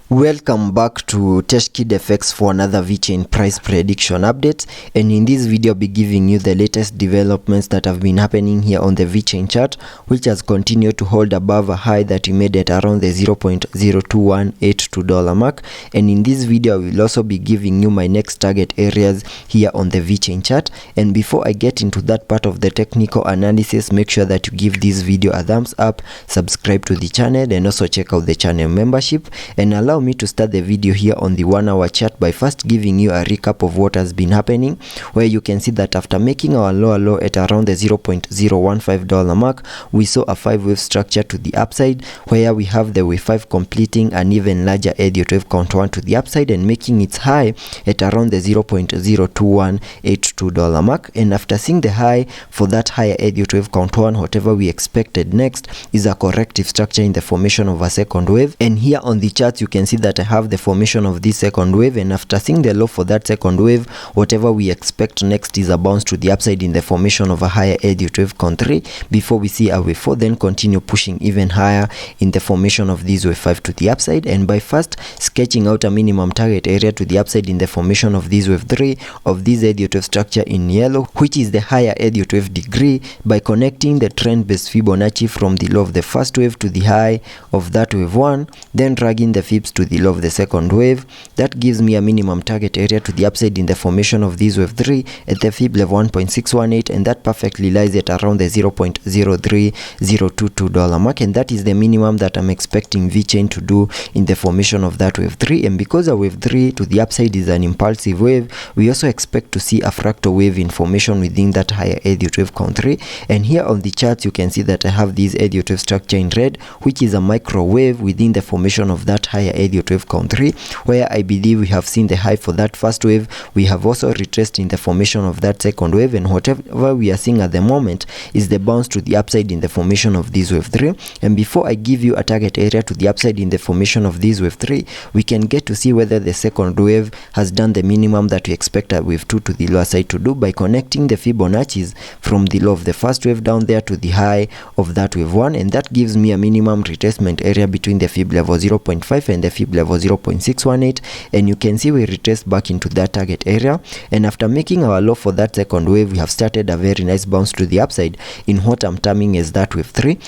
Welcome back to TechKid FX for another Vechain price prediction update, and in this video I'll be giving you the latest developments that have been happening here on the Vechain chart, which has continued to hold above a high that we made at around the $0.02182 mark. And in this video I will also be giving you my next target areas here on the Vechain chart. And before I get into that part of the technical analysis, make sure that you give this video a thumbs up, subscribe to the channel, and also check out the channel membership. And allow me to start the video here on the 1 hour chart by first giving you a recap of what has been happening, where you can see that after making our lower low at around the $0.015 mark, we saw a 5-wave structure to the upside, where we have the wave 5 completing an even larger Elliot wave count 1 to the upside and making its high at around the $0.02182 mark. And after seeing the high for that higher Elliot wave count 1, whatever we expected next is a corrective structure in the formation of a second wave. And here on the chart you can see that I have the formation of this second wave, and after seeing the low for that second wave, whatever we expect next is a bounce to the upside in the formation of a higher Elliot wave count 3 before we see a wave 4 then continue pushing even higher in the formation of this wave 5 to the upside. And by first sketching out a minimum target area to the upside in the formation of this wave 3 of this Elliot wave structure in yellow, which is the higher Elliot wave degree, by connecting the trend based Fibonacci from the low of the first wave to the high of that wave 1, then dragging the fibs to the low of the second wave, that gives me a minimum target area to the upside in the formation of this wave 3 at the fib level 1.618, and that perfectly lies at around the $0.03022 mark, and that is the minimum that I'm expecting Vechain to do in the formation of that wave 3. And because a wave 3 to the upside is an impulsive wave, we also expect to see a fractal wave in formation within that higher Elliot wave count 3. And here on the chart you can see that I have this Elliot wave structure in red, which is a microwave within the formation of that higher Elliot wave count 3, where I believe we have seen the high for that first wave. We have also retraced in the formation of that second wave, and whatever we are seeing at the moment is the bounce to the upside in the formation of this wave 3. And before I give you a target area to the upside in the formation of this wave 3, we can get to see whether the second wave has done the minimum that we expect a wave 2 to the lower side to do, by connecting the Fibonacci's from the low of the first wave down there to the high of that wave 1, and that gives me a minimum retracement area between the fib level 0.5 and the fib level 0.618, and you can see we retraced back into that target area. And after making our low for that second wave, we have started a very nice bounce to the upside in what I'm terming as that wave 3,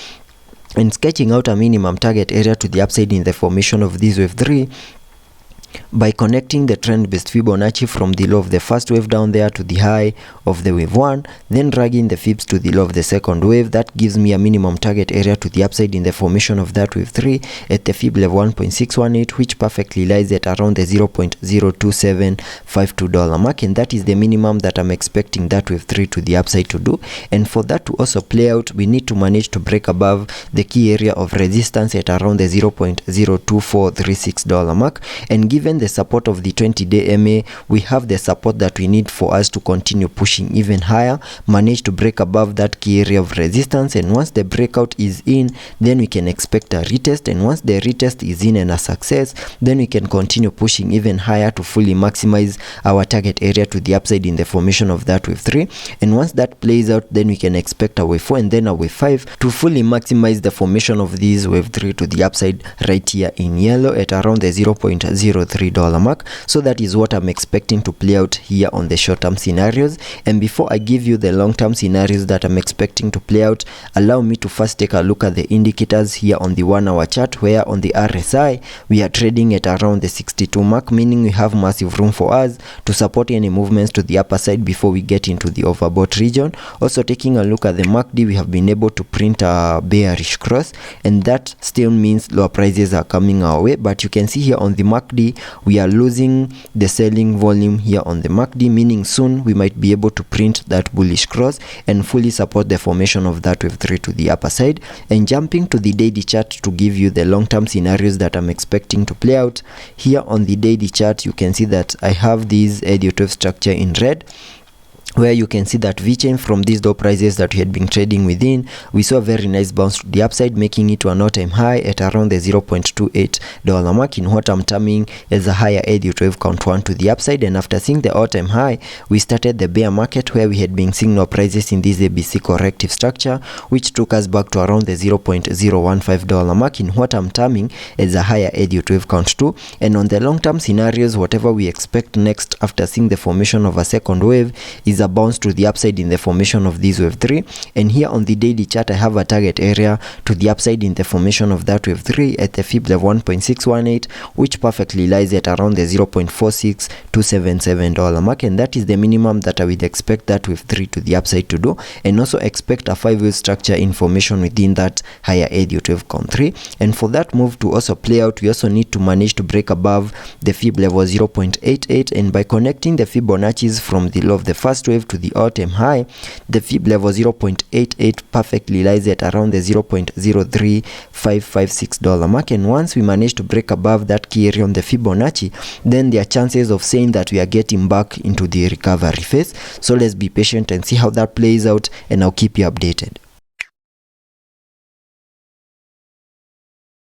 and sketching out a minimum target area to the upside in the formation of this wave 3 by connecting the trend based Fibonacci from the low of the first wave down there to the high of the wave 1, then dragging the fibs to the low of the second wave. That gives me a minimum target area to the upside in the formation of that wave 3 at the fib level 1.618, which perfectly lies at around the $0.02752 mark, and that is the minimum that I'm expecting that wave 3 to the upside to do. And for that to also play out, we need to manage to break above the key area of resistance at around the $0.02436 mark, and given the support of the 20-day MA, we have the support that we need for us to continue pushing even higher, manage to break above that key area of resistance. And once the breakout is in, then we can expect a retest, and once the retest is in and a success, then we can continue pushing even higher to fully maximize our target area to the upside in the formation of that wave 3. And once that plays out, then we can expect a wave 4 and then a wave 5 to fully maximize the formation of this wave 3 to the upside right here in yellow at around the $0.03 mark. So that is what I'm expecting to play out here on the short-term scenarios. And before I give you the long-term scenarios that I'm expecting to play out, allow me to first take a look at the indicators here on the 1 hour chart, where on the RSI we are trading at around the 62 mark, meaning we have massive room for us to support any movements to the upper side before we get into the overbought region. Also taking a look at the MACD, we have been able to print a bearish cross, and that still means lower prices are coming our way. But you can see here on the MACD we are losing the selling volume here on the MACD, meaning soon we might be able to print that bullish cross and fully support the formation of that wave 3 to the upper side. And jumping to the daily chart to give you the long-term scenarios that I'm expecting to play out, here on the daily chart you can see that I have this Elliot wave structure in red, where you can see that Vechain, from these low prices that we had been trading within, we saw a very nice bounce to the upside, making it to an all-time high at around the $0.28 mark in what I'm terming as a higher Elliot wave count 1 to the upside. And after seeing the all-time high, we started the bear market, where we had been seeing no prices in this ABC corrective structure, which took us back to around the $0.015 mark in what I'm terming as a higher Elliot wave count 2. And on the long-term scenarios, whatever we expect next after seeing the formation of a second wave is a bounce to the upside in the formation of this wave 3. And here on the daily chart, I have a target area to the upside in the formation of that wave 3 at the fib level 1.618, which perfectly lies at around the $0.46277 mark, and that is the minimum that I would expect that wave 3 to the upside to do. And also expect a 5-wave structure in formation within that higher Elliot wave count 3. And for that move to also play out, we also need to manage to break above the fib level 0.88, and by connecting the Fibonacci's from the low of the first wave to the all-time high, the fib level 0.88 perfectly lies at around the $0.03556 mark. And once we manage to break above that key area on the Fibonacci, then there are chances of saying that we are getting back into the recovery phase. So let's be patient and see how that plays out, and I'll keep you updated.